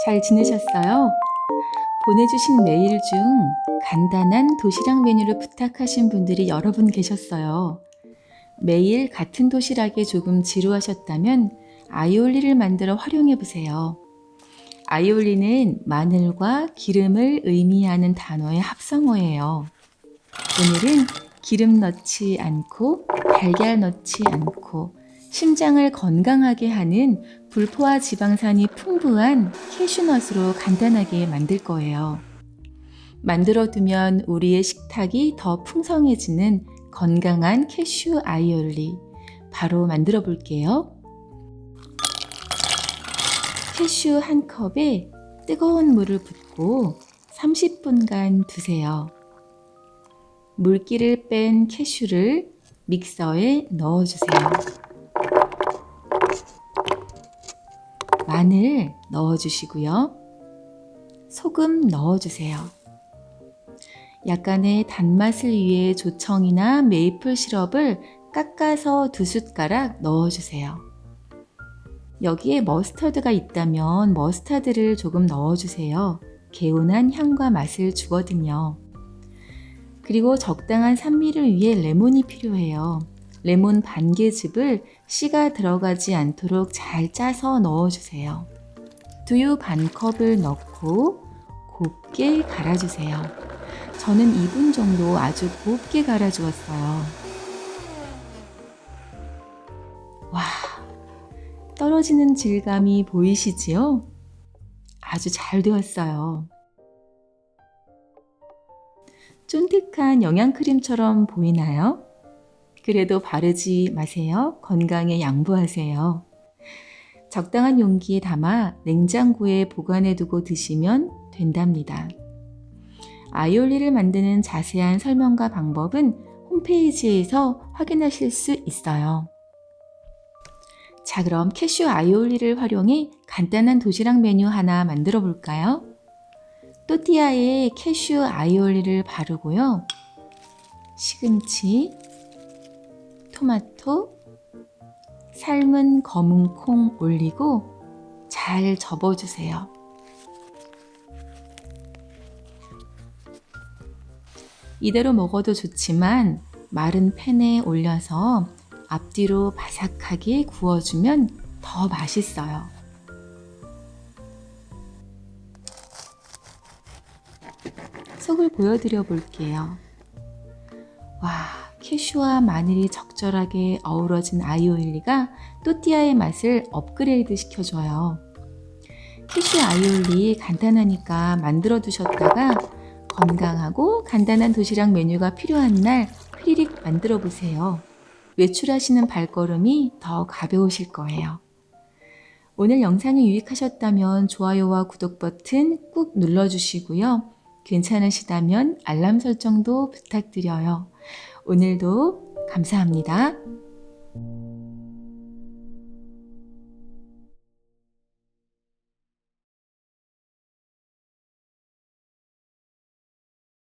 잘 지내셨어요? 보내주신 메일 중 간단한 도시락 메뉴를 부탁하신 분들이 여러 분 계셨어요. 매일 같은 도시락에 조금 지루하셨다면 아이올리를 만들어 활용해 보세요. 아이올리는 마늘과 기름을 의미하는 단어의 합성어예요. 오늘은 기름 넣지 않고 달걀 넣지 않고 심장을 건강하게 하는 불포화 지방산이 풍부한 캐슈넛으로 간단하게 만들 거예요. 만들어 두면 우리의 식탁이 더 풍성해지는 건강한 캐슈 아이올리 바로 만들어 볼게요. 캐슈 한 컵에 뜨거운 물을 붓고 30분간 두세요. 물기를 뺀 캐슈를 믹서에 넣어주세요. 마늘 넣어주시고요. 소금 넣어주세요. 약간의 단맛을 위해 조청이나 메이플 시럽을 깎아서 2숟가락 넣어주세요. 여기에 머스터드가 있다면 머스타드를 조금 넣어주세요. 개운한 향과 맛을 주거든요. 그리고 적당한 산미를 위해 레몬이 필요해요. 레몬 반개즙을 씨가 들어가지 않도록 잘 짜서 넣어주세요. 두유 반컵을 넣고 곱게 갈아주세요. 저는 2분 정도 아주 곱게 갈아주었어요. 와, 떨어지는 질감이 보이시지요? 아주 잘 되었어요. 쫀득한 영양크림처럼 보이나요? 그래도 바르지 마세요. 건강에 양보하세요. 적당한 용기에 담아 냉장고에 보관해 두고 드시면 된답니다. 아이올리를 만드는 자세한 설명과 방법은 홈페이지에서 확인하실 수 있어요. 자, 그럼 캐슈 아이올리를 활용해 간단한 도시락 메뉴 하나 만들어 볼까요? 또띠아에 캐슈 아이올리를 바르고요. 시금치, 토마토, 삶은 검은 콩 올리고 잘 접어주세요. 이대로 먹어도 좋지만 마른 팬에 올려서 앞뒤로 바삭하게 구워주면 더 맛있어요. 속을 보여드려 볼게요. 와, 캐슈와 마늘이 적절하게 어우러진 아이올리가 또띠아의 맛을 업그레이드 시켜줘요. 캐슈 아이올리 간단하니까 만들어 두셨다가 건강하고 간단한 도시락 메뉴가 필요한 날 휘리릭 만들어 보세요. 외출하시는 발걸음이 더 가벼우실 거예요. 오늘 영상이 유익하셨다면 좋아요와 구독 버튼 꾹 눌러주시고요. 괜찮으시다면 알람 설정도 부탁드려요. 오늘도 감사합니다.